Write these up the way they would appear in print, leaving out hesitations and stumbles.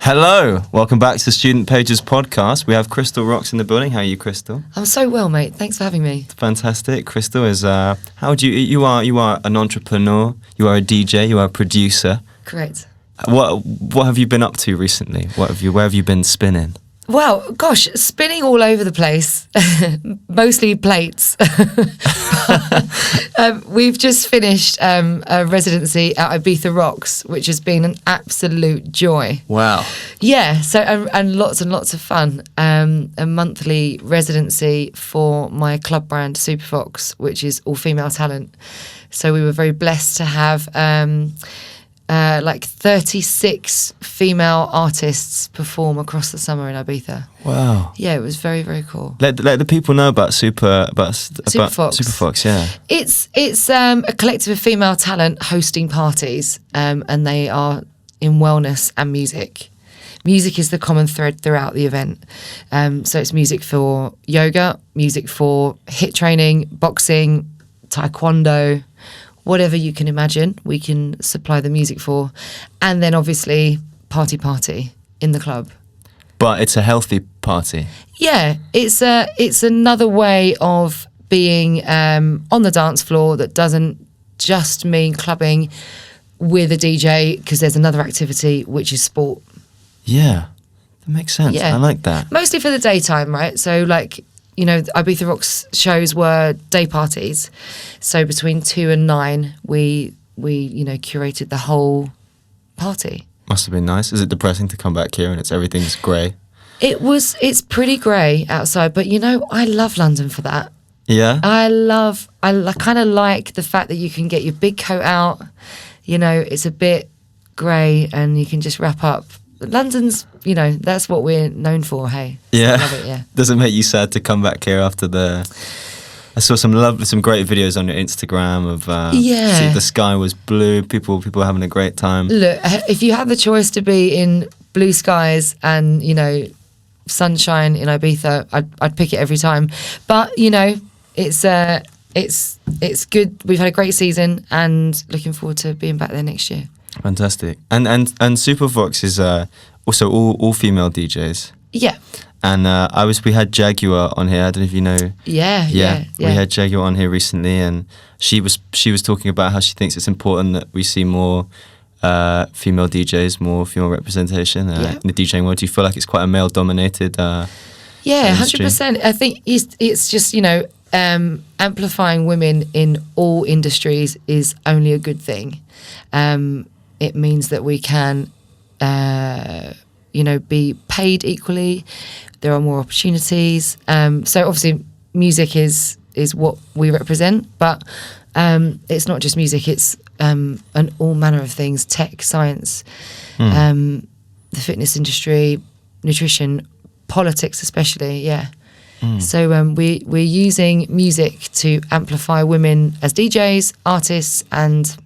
Hello, welcome back to the Student Pages podcast. We have KRYSTAL ROXX in the building. How are you, KRYSTAL? I'm so well, mate. Thanks for having me. Fantastic. KRYSTAL is how do you are an entrepreneur, you are a DJ, you are a producer. Correct. What have you been up to recently? Where have you been spinning? Well, gosh, spinning all over the place, mostly plates. We've just finished a residency at Ibiza ROXX, which has been an absolute joy. Wow. Yeah, so and lots of fun. A monthly residency for my club brand Superfox, which is all female talent. So we were very blessed to have like 36 female artists perform across the summer in Ibiza. Wow. Yeah, it was very, very cool. Let the people know about Superfox. Superfox, yeah. It's a collective of female talent hosting parties, and they are in wellness and music. Music is the common thread throughout the event. So it's music for yoga, music for HIIT training, boxing, taekwondo, whatever you can imagine, we can supply the music for. And then obviously party in the club. But it's a healthy party. Yeah, it's another way of being on the dance floor that doesn't just mean clubbing with a DJ, because there's another activity, which is sport. Yeah, that makes sense. Yeah. I like that. Mostly for the daytime, right? So like, you know, Ibiza ROXX shows were day parties. So between 2 and 9, we curated the whole party. Must have been nice. Is it depressing to come back here and everything's grey? It's pretty grey outside, but I love London for that. Yeah? I kind of like the fact that you can get your big coat out, it's a bit grey and you can just wrap up. London's, that's what we're known for, hey. Yeah. I love it, yeah. Does it make you sad to come back here after I saw some great videos on your Instagram of see, the sky was blue, people were having a great time. Look, if you had the choice to be in blue skies and, sunshine in Ibiza, I'd pick it every time. But, it's good. We've had a great season and looking forward to being back there next year. Fantastic. And Superfox is also all female DJs. Yeah. And we had Jaguar on here. I don't know if you know. Yeah. We had Jaguar on here recently, and she was talking about how she thinks it's important that we see more female DJs, more female representation in the DJing world. Do you feel like it's quite a male-dominated? Yeah, 100%. I think it's just amplifying women in all industries is only a good thing. It means that we can, be paid equally. There are more opportunities. So obviously music is what we represent, but it's not just music, it's an all manner of things, tech, science, the fitness industry, nutrition, politics especially, yeah. So we're using music to amplify women as DJs, artists, and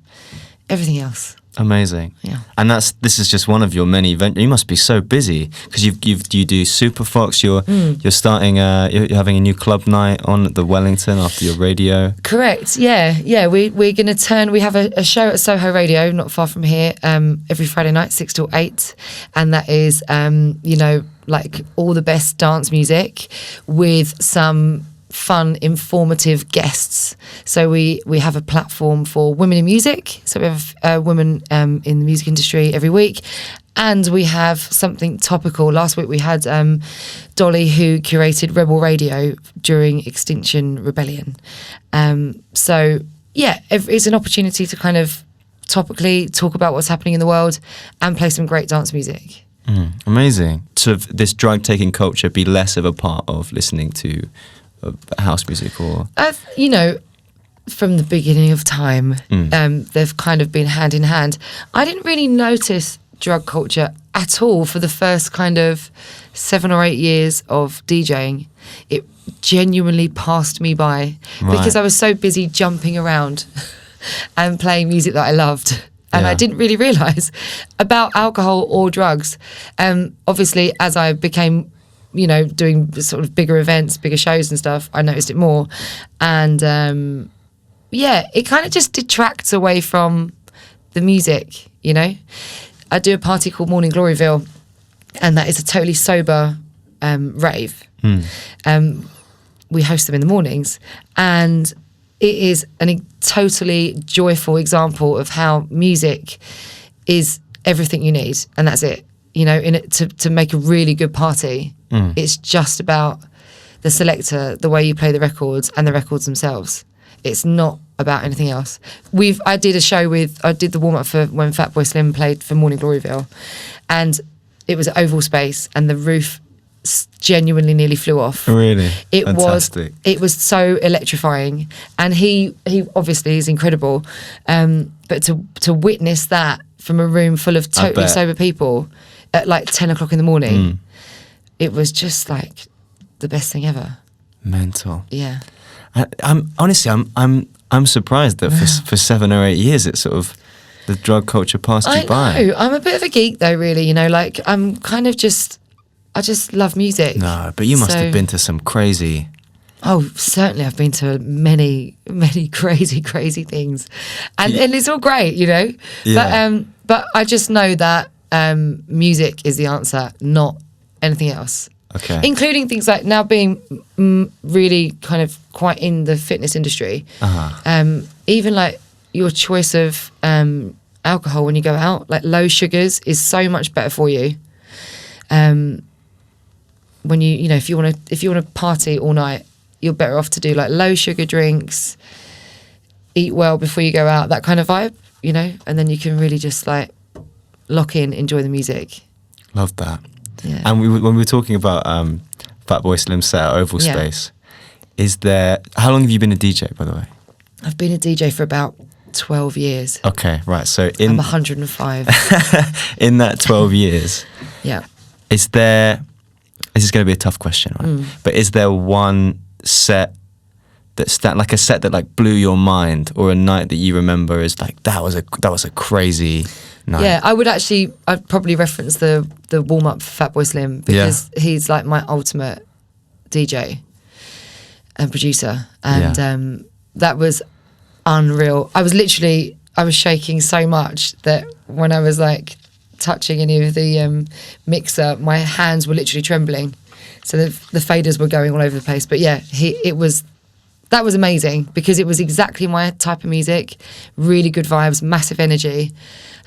everything else. Amazing. Yeah. And this is just one of your many events. You must be so busy because you do Superfox. You're starting. You're having a new club night on at the Wellington after your radio. Correct. Yeah. We're going to turn. We have a show at Soho Radio, not far from here, every Friday night, 6 till 8, and that is like all the best dance music with some fun, informative guests. So we have a platform for women in music. So we have women in the music industry every week. And we have something topical. Last week we had Dolly, who curated Rebel Radio during Extinction Rebellion. So, yeah, it's an opportunity to kind of topically talk about what's happening in the world and play some great dance music. Amazing. So this drug-taking culture be less of a part of listening to house music, or from the beginning of time, they've kind of been hand in hand. I didn't really notice drug culture at all for the first kind of 7 or 8 years of DJing. It genuinely passed me by because I was so busy jumping around and playing music that I loved. And I didn't really realise about alcohol or drugs. Obviously, as I became doing sort of bigger events, bigger shows and stuff, I noticed it more. And it kind of just detracts away from the music, I do a party called Morning Gloryville and that is a totally sober rave. We host them in the mornings, and it is a totally joyful example of how music is everything you need, and that's it. You know, in it to make a really good party, it's just about the selector, the way you play the records, and the records themselves. It's not about anything else. I did the warm up for when Fatboy Slim played for Morning Gloryville, and it was an oval space, and the roof genuinely nearly flew off. Really? Fantastic. It was so electrifying, and he obviously is incredible, but to witness that from a room full of totally sober people at like 10 o'clock in the morning, it was just like the best thing ever. Mental. Yeah. I'm honestly surprised that for 7 or 8 years it's sort of the drug culture passed you by. I know. I'm a bit of a geek though, really. You know, like I'm kind of I just love music. No, but you must have been to some crazy. Oh, certainly. I've been to many, many crazy, crazy things, and it's all great, you know. Yeah. But I just know that music is the answer, not anything else. Okay. Including things like now being really kind of quite in the fitness industry. Even like your choice of alcohol when you go out, like low sugars is so much better for you. When you know, if you want to party all night, you're better off to do like low sugar drinks, eat well before you go out, that kind of vibe, you know, and then you can really just like lock in, enjoy the music. Love that. Yeah. And when we were talking about Fatboy Slim's set at Oval Space, how long have you been a DJ, by the way? I've been a DJ for about 12 years. Okay, right. So I'm 105. In that 12 years, yeah. This is going to be a tough question, right? But is there one set like a set that like blew your mind, or a night that you remember as like that was a crazy night? Yeah, I'd probably reference the warm up for Fatboy Slim, because he's like my ultimate DJ and producer, and that was unreal. I was shaking so much that when I was like touching any of the mixer, my hands were literally trembling, so the faders were going all over the place. But yeah, that was amazing, because it was exactly my type of music, really good vibes, massive energy,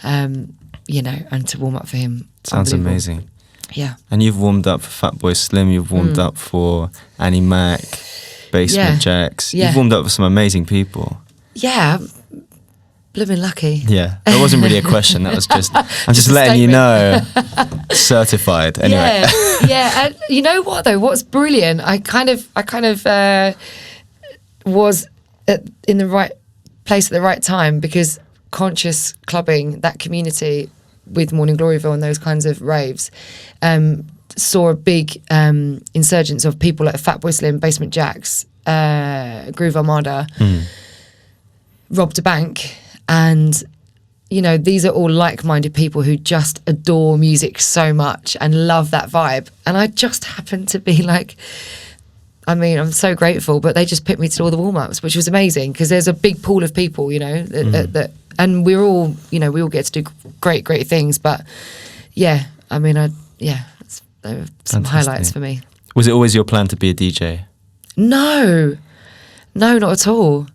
you know, and to warm up for him, sounds amazing. Yeah. And you've warmed up for Fatboy Slim, you've warmed up for Annie Mac, Basement Jaxx, you've warmed up for some amazing people. Yeah, blooming lucky. Yeah, that wasn't really a question. That was I'm just letting you know. Certified. Anyway. Yeah. And you know what though? What's brilliant? I kind of was in the right place at the right time, because conscious clubbing, that community with Morning Gloryville and those kinds of raves, saw a big insurgence of people like Fatboy Slim, Basement Jaxx, Groove Armada, robbed a bank. And, you know, these are all like-minded people who just adore music so much and love that vibe. And I just happened to be like, I mean, I'm so grateful, but they just picked me to all the warm-ups, which was amazing, because there's a big pool of people, you know, that and we're all, you know, we all get to do great, great things. But yeah, I mean, there were some highlights for me. Was it always your plan to be a DJ? No, not at all.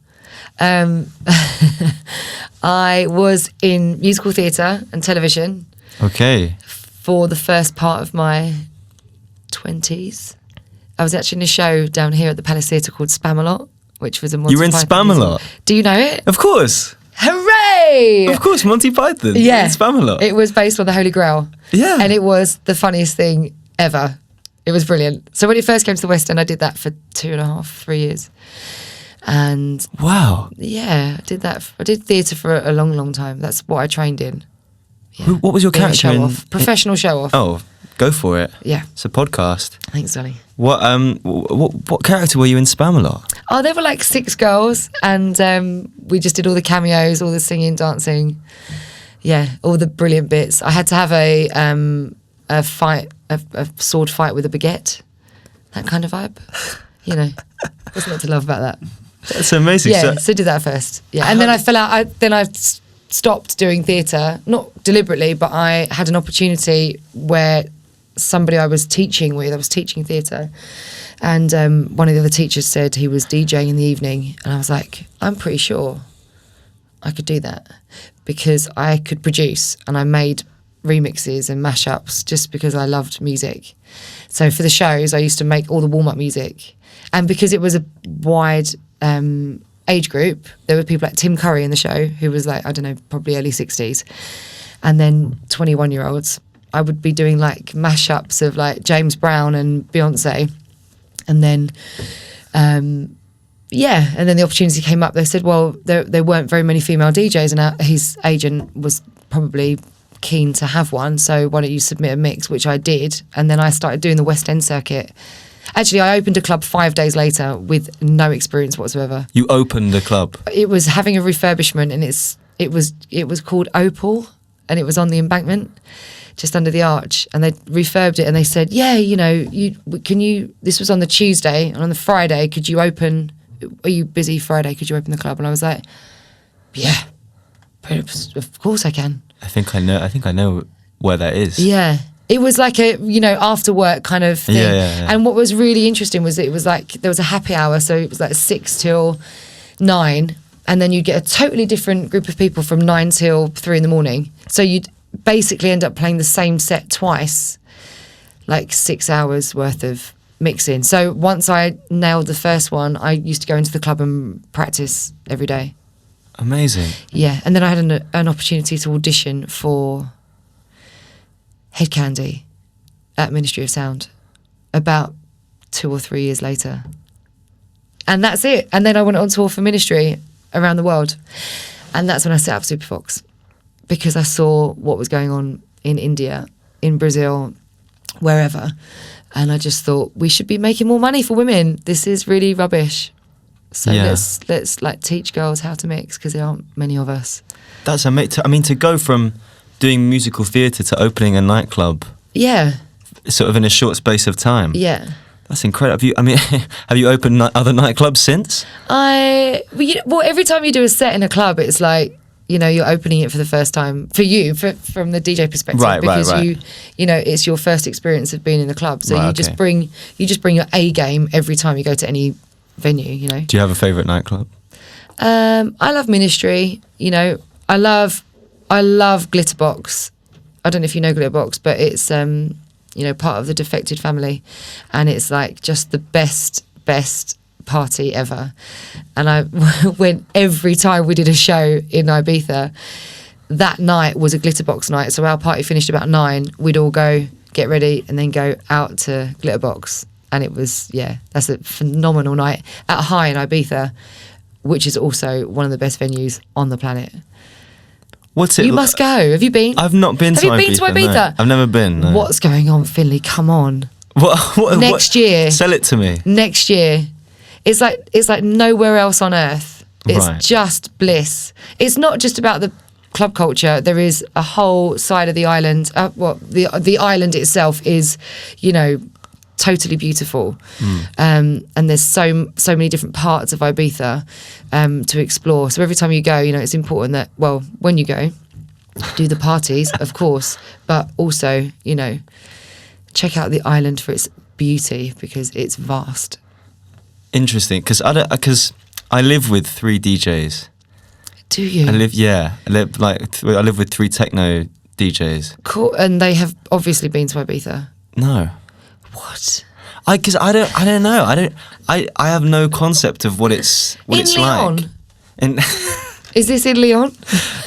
I was in musical theatre and television. Okay. For the first part of my 20s. I was actually in a show down here at the Palace Theatre called Spamalot, which was a Monty Python. You were in Spamalot? Do you know it? Of course. Hooray! Of course, Monty Python. Yeah. In Spamalot. It was based on the Holy Grail. Yeah. And it was the funniest thing ever. It was brilliant. So when it first came to the West End, I did that for 2.5, 3 years. And wow, yeah, I did that. I did theatre for a long, long time. That's what I trained in. Yeah. What was your character in? Professional show off. Oh, go for it. Yeah, it's a podcast. Thanks, Dolly. What character were you in Spamalot? Oh, there were like 6 girls, and we just did all the cameos, all the singing, dancing. Yeah, all the brilliant bits. I had to have a sword fight with a baguette. That kind of vibe. You know, what's not to love about that? That's amazing. Yeah, so did that first. Yeah, and then I fell out. I stopped doing theatre, not deliberately, but I had an opportunity where somebody I was teaching with. I was teaching theatre, and one of the other teachers said he was DJing in the evening, and I was like, I'm pretty sure I could do that because I could produce, and I made remixes and mashups just because I loved music. So for the shows, I used to make all the warm-up music, and because it was a wide age group, there were people like Tim Curry in the show, who was like, I don't know, probably early 60s, and then 21-year-olds. I would be doing like mashups of like James Brown and Beyonce, and then and then the opportunity came up. They said, well, there weren't very many female DJs, and his agent was probably keen to have one, so why don't you submit a mix, which I did, and then I started doing the West End circuit. Actually, I opened a club 5 days later with no experience whatsoever. You opened the club? It was having a refurbishment, and it was called Opal, and it was on the Embankment, just under the arch, and they refurbed it, and they said, yeah, you know, this was on the Tuesday, and on the Friday, could you open, are you busy Friday, could you open the club? And I was like, yeah, of course I can. I think I know where that is. Yeah. It was like a, after work kind of thing. Yeah. And what was really interesting was it was like, there was a happy hour, so it was like 6 till 9, and then you'd get a totally different group of people from 9 till 3 in the morning. So you'd basically end up playing the same set twice, like 6 hours worth of mixing. So once I nailed the first one, I used to go into the club and practice every day. Amazing. Yeah, and then I had an opportunity to audition for Head Candy at Ministry of Sound about 2 or 3 years later. And that's it. And then I went on tour for Ministry around the world. And that's when I set up Superfox, because I saw what was going on in India, in Brazil, wherever. And I just thought, we should be making more money for women. This is really rubbish. So let's like teach girls how to mix, because there aren't many of us. That's amazing. I mean, to go from doing musical theatre to opening a nightclub, sort of in a short space of time. Yeah, that's incredible. Have you opened other nightclubs since? Well, every time you do a set in a club, it's like, you're opening it for the first time for you, from the DJ perspective, because right. It's your first experience of being in the club. So just bring your A game every time you go to any venue. Do you have a favourite nightclub? I love Ministry. I love Glitterbox. I don't know if you know Glitterbox, but it's part of the Defected family, and it's like just the best party ever. And I went every time we did a show in Ibiza. That night was a Glitterbox night, so our party finished about 9. We'd all go get ready and then go out to Glitterbox, and it was that's a phenomenal night at High in Ibiza, which is also one of the best venues on the planet. What's it? You must go. Have you been? I've not been to Ibiza. Have you been to Ibiza? No. I've never been. No. What's going on, Finlay? Come on. What? Next year. Sell it to me. Next year. It's like nowhere else on earth. It's just bliss. It's not just about the club culture. There is a whole side of the island. The island itself is, totally beautiful. And there's so many different parts of Ibiza to explore. So every time you go, it's important that, well, when you go, do the parties, of course, but also, check out the island for its beauty, because it's vast. Interesting, because I live with 3 DJs. Do you? I live with 3 techno DJs. Cool, and they have obviously been to Ibiza. No. What? Because I don't know. I have no concept of what it's Leon? Like. Is this in Leon?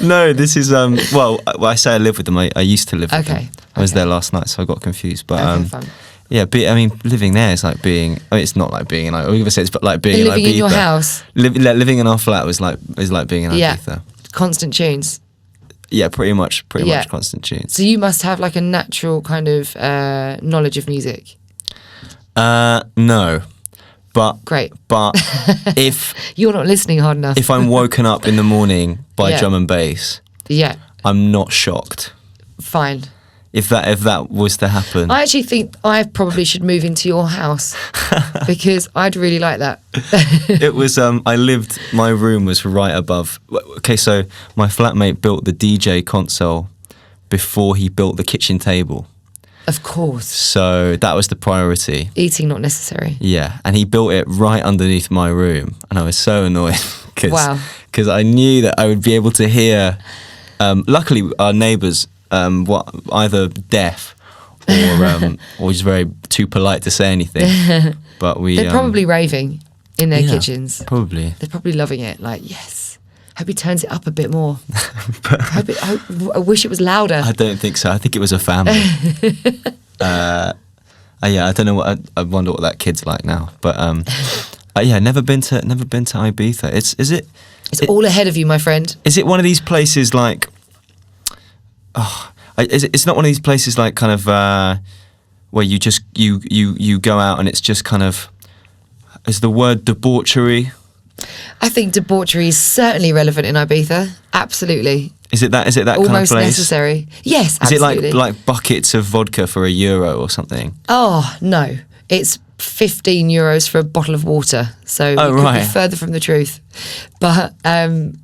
No, this is I say I live with them. I used to live with them. I was there last night, so I got confused. But fun. Yeah, living there is like being. It's not like being in. It's like being living in your house. Living in our flat is like being in Ibiza. Constant tunes. Yeah, pretty much constant tunes. So you must have like a natural kind of knowledge of music. No, but great. But if you're not listening hard enough, if I'm woken up in the morning by drum and bass, I'm not shocked. Fine. If that was to happen, I actually think I probably should move into your house because I'd really like that. It was my room was right above. Okay, so my flatmate built the DJ console before he built the kitchen table. Of course. So that was the priority. Eating not necessary. Yeah, and he built it right underneath my room, and I was so annoyed because I knew that I would be able to hear. Luckily, our neighbours, either deaf or just very too polite to say anything. But they're probably raving in their kitchens. Probably. They're probably loving it. Like, yes. Hope he turns it up a bit more. I wish it was louder. I don't think so. I think it was a family. I don't know I wonder what that kid's like now. But never been to Ibiza. It's all ahead of you, my friend. Is it one of these places like? It's not one of these places like kind of where you just you go out and it's just kind of. Is the word debauchery? I think debauchery is certainly relevant in Ibiza. Absolutely. Is it that almost kind of place? Almost necessary. Yes, absolutely. Is it like buckets of vodka for €1 or something? Oh, no. It's 15 euros for a bottle of water. So could be further from the truth. But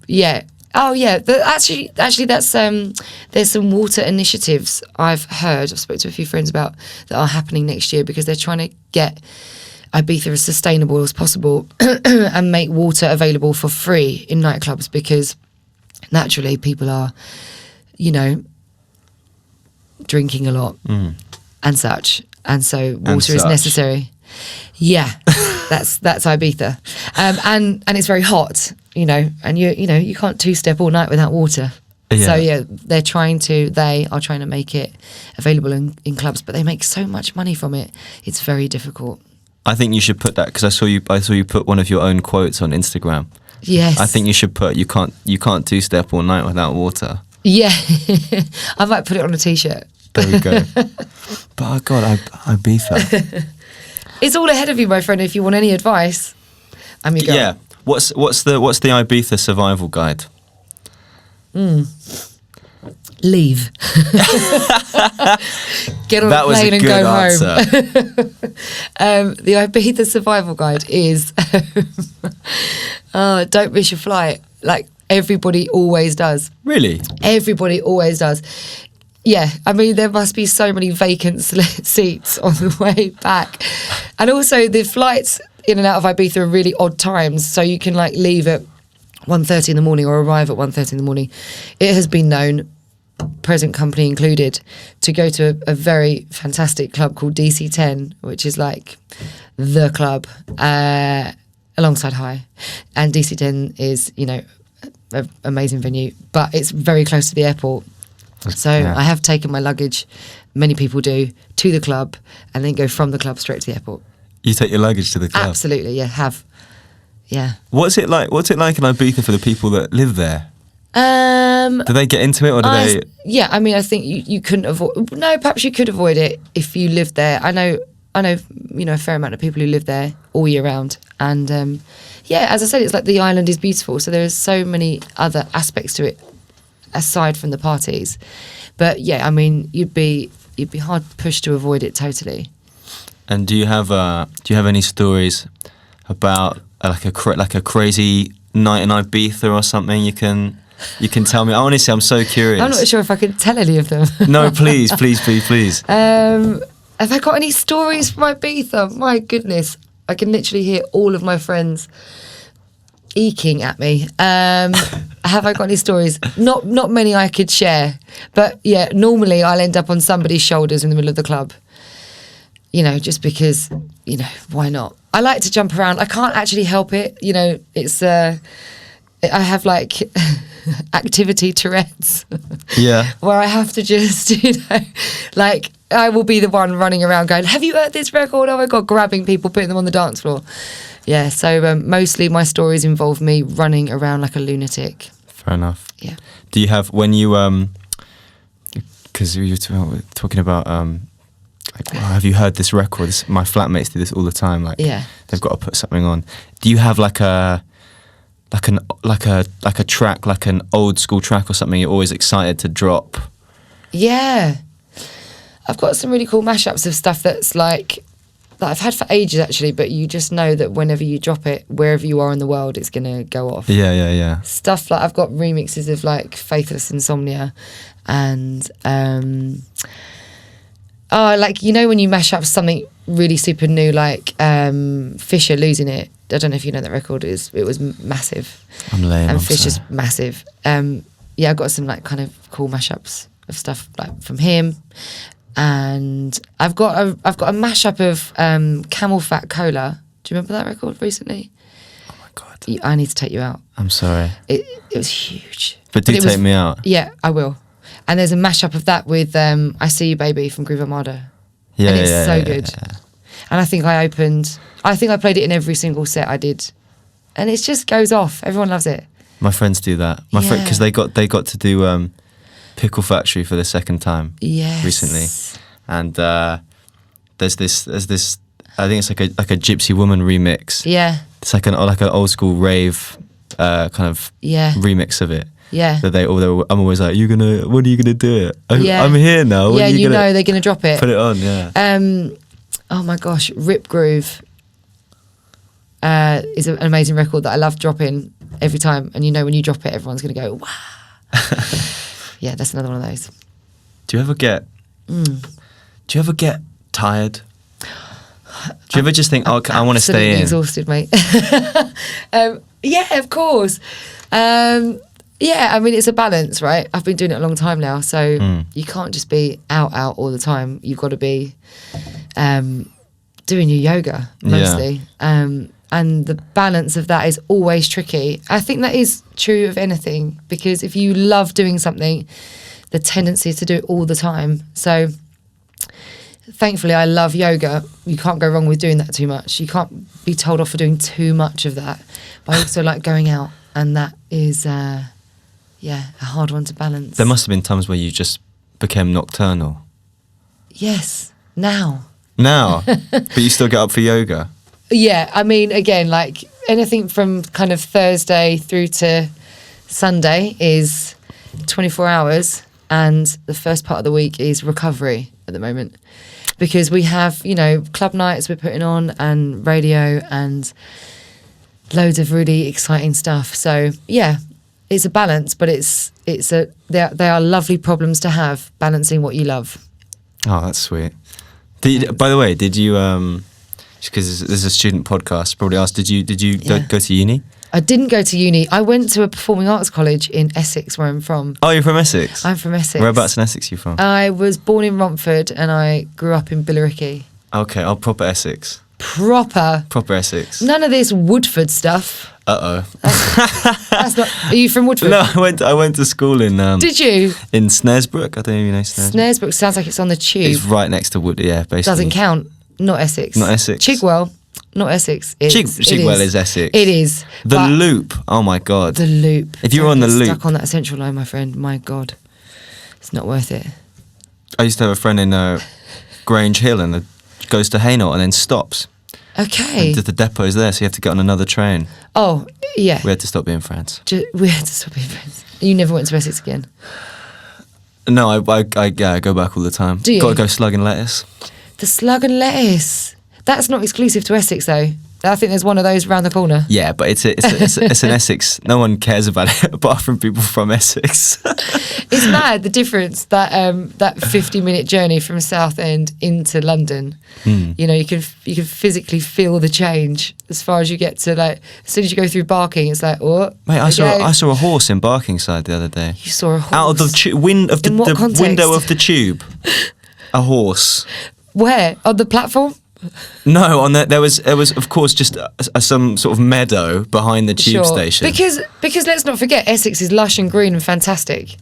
yeah. Oh yeah. Actually that's there's some water initiatives I've heard. I've spoken to a few friends about that are happening next year because they're trying to get Ibiza as sustainable as possible and make water available for free in nightclubs because naturally people are, drinking a lot and such. And so water is necessary. Yeah, that's Ibiza. And it's very hot, and you can't two-step all night without water. Yeah. So yeah, they are trying to make it available in clubs, but they make so much money from it. It's very difficult. I think you should put that because I saw you put one of your own quotes on Instagram. Yes. I think you should put you can't two-step all night without water. Yeah. I might put it on a t-shirt. There we go. But God, Ibiza. It's all ahead of you, my friend, if you want any advice. I'm your girl. Yeah. What's the Ibiza survival guide? Leave. Get on a plane and go home. The Ibiza survival guide is don't miss your flight. Like everybody always does. Really? Everybody always does. Yeah, I mean there must be so many vacant seats on the way back, and also the flights in and out of Ibiza are really odd times. So you can like leave at 1:30 in the morning or arrive at 1:30 in the morning. It has been known, present company included, to go to a very fantastic club called DC10, which is like the club alongside High, and DC10 is an amazing venue, but it's very close to the airport. So I have taken my luggage, many people do, to the club and then go from the club straight to the airport. You take your luggage to the club? Absolutely, yeah, have. Yeah. What's it like in Ibiza for the people that live there? Do they get into it or do they? Yeah, I mean, I think you couldn't avoid. No, perhaps you could avoid it if you lived there. I know, a fair amount of people who live there all year round, and as I said, it's like the island is beautiful. So there's so many other aspects to it aside from the parties. But yeah, I mean, you'd be hard pushed to avoid it totally. And do you have any stories about like a crazy night in Ibiza or something you can tell me? Honestly, I'm so curious. I'm not sure if I could tell any of them. No, please. Have I got any stories from Ibiza? My goodness, I can literally hear all of my friends eking at me. Have I got any stories? Not many I could share, but yeah, normally I'll end up on somebody's shoulders in the middle of the club. Just because, why not? I like to jump around. I can't actually help it. It's I have like activity Tourette's. Yeah. Where I have to just, like I will be the one running around going, have you heard this record? Oh my God, grabbing people, putting them on the dance floor. Yeah, so mostly my stories involve me running around like a lunatic. Fair enough. Yeah. Do you have, when you, because you were talking about, have you heard this record? My flatmates do this all the time. Like, they've got to put something on. Do you have like a track, like an old school track or something you're always excited to drop? Yeah. I've got some really cool mashups of stuff that's like, that I've had for ages actually, but you just know that whenever you drop it, wherever you are in the world, it's going to go off. Yeah. Stuff like, I've got remixes of like Faithless Insomnia and Oh, like, you know when you mash up something really super new, like Fisher Losing It. I don't know if you know that record. It was massive. I'm lame. And I'm Fisher's sorry. massive. Yeah, I got some like kind of cool mashups of stuff like from him, and I've got a mashup of Camel Fat Cola. Do you remember that record recently? Oh my God. I need to take you out. I'm sorry. It was huge. But do it take was, me out. Yeah, I will. And there's a mashup of that with I See You Baby from Groove Armada. Yeah, And it's yeah, so yeah, good. yeah. And I think I played it in every single set I did. And it just goes off. Everyone loves it. My friends do that. My friend, because Yeah. they got to do Pickle Factory for the second time Yes. recently, and there's this I think it's like a Gypsy Woman remix. Yeah. It's like an old school rave kind of Yeah. remix of it. Yeah. That I'm always like, when are you gonna do it? Yeah. I'm here now. When Yeah, are you gonna they're going to drop it. put it on? Yeah. Oh my gosh, Rip Groove is an amazing record that I love dropping every time. And when you drop it, everyone's going to go, wow. Yeah, that's another one of those. Do you ever get tired? Do you ever just think, I want to stay in? Exhausted, mate. Yeah, of course. Yeah, I mean, it's a balance, right? I've been doing it a long time now, so you can't just be out all the time. You've got to be doing your yoga mostly. Yeah. And the balance of that is always tricky. I think that is true of anything, because if you love doing something, the tendency is to do it all the time. So thankfully, I love yoga. You can't go wrong with doing that too much. You can't be told off for doing too much of that. But I also like going out, and that is, a hard one to balance. There must have been times where you just became nocturnal. Yes, now. But you still get up for yoga? Yeah, I mean, again, like anything from kind of Thursday through to Sunday is 24 hours, and the first part of the week is recovery at the moment, because we have, club nights we're putting on and radio and loads of really exciting stuff. So yeah, it's a balance, but they are lovely problems to have, balancing what you love. Oh, that's sweet. By the way, did you because this is a student podcast, probably asked, did you go to uni? I didn't go to uni. I went to a performing arts college in Essex, where I'm from. Oh, you're from Essex? I'm from Essex. Whereabouts in Essex are you from? I was born in Romford and I grew up in Billericay. Okay, proper Essex. Proper Essex. None of this Woodford stuff. That's not. Are you from Woodford? No, I went to school in. Did you? In Snaresbrook. I don't know if you know Snaresbrook. Snaresbrook sounds like it's on the tube. It's right next to Wood. Yeah, basically. Doesn't count. Not Essex. Not Essex. Chigwell. Not Essex. Chigwell is Essex. It is. The Loop. Oh my God. The Loop. If you're on the Loop, stuck on that central line, my friend. My God, it's not worth it. I used to have a friend in Grange Hill, and it goes to Hainault and then stops. Okay. And the depot's there, so you have to get on another train. Oh yeah. We had to stop being friends. We had to stop being friends. You never went to Essex again? No, I go back all the time. Do you? Got to go Slug and Lettuce. The Slug and Lettuce. That's not exclusive to Essex, though. I think there's one of those around the corner. Yeah, but it's an Essex. No one cares about it apart from people from Essex. It's mad, the difference, that 50-minute journey from Southend into London. You can physically feel the change as far as you get to, like, as soon as you go through Barking, it's like, oh. Mate, I saw a horse in Barkingside the other day. You saw a horse? Out of the the window of the tube. A horse. Where? On the platform? No, there was of course just some sort of meadow behind the tube station. Because let's not forget, Essex is lush and green and fantastic.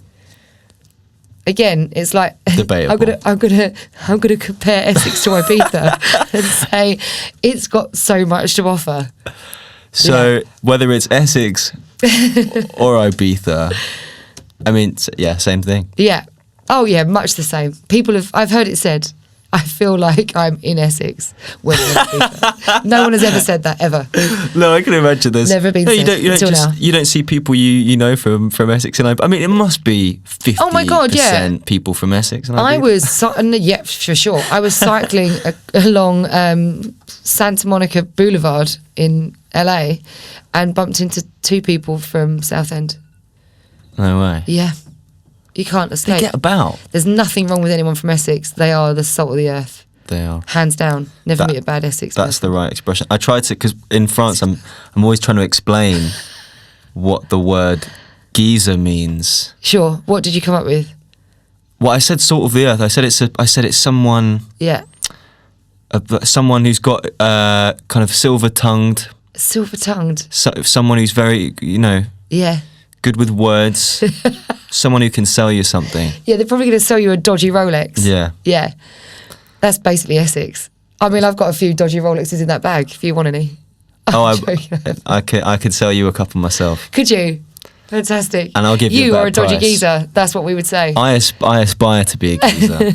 Again, it's like debatable. I'm gonna compare Essex to Ibiza and say it's got so much to offer. So whether it's Essex or Ibiza, I mean, yeah, same thing. Yeah. Oh yeah, much the same. I've heard it said, I feel like I'm in Essex. When in Ibiza. No one has ever said that, ever. No, I can imagine this. Never been said until now. You don't see people you know from Essex, and I mean, it must be 50%. Oh my God, yeah. People from Essex. I was, yeah, for sure. I was cycling along Santa Monica Boulevard in LA and bumped into two people from Southend. No way. Yeah. You can't They escape. get about. There's nothing wrong with anyone from Essex. They are the salt of the earth. They are. Hands down. Never meet a bad Essex That's person. the right expression. I try to, because in France, I'm always trying to explain what the word geezer means. Sure. What did you come up with? Well, I said salt of the earth. I said it's someone. Yeah. Someone who's got kind of silver-tongued. Silver-tongued. Someone who's very, Yeah. good with words. Someone who can sell you something. Yeah, they're probably going to sell you a dodgy Rolex. Yeah. Yeah. That's basically Essex. I mean, I've got a few dodgy Rolexes in that bag if you want any. I could sell you a couple myself. Could you? Fantastic. And I'll give you a You better are a dodgy price. geezer. That's what we would say. I aspire to be a geezer.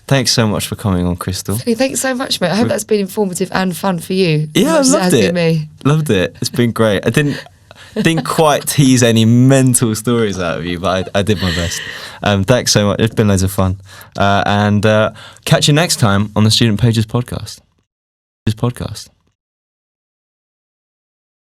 Thanks so much for coming on, Crystal. Thanks so much, mate. I hope that's been informative and fun for you. Yeah, I as much as loved has it. been me. Loved it. It's been great. I didn't quite tease any mental stories out of you, but I did my best. Thanks so much. It's been loads of fun. And catch you next time on the Student Pages podcast.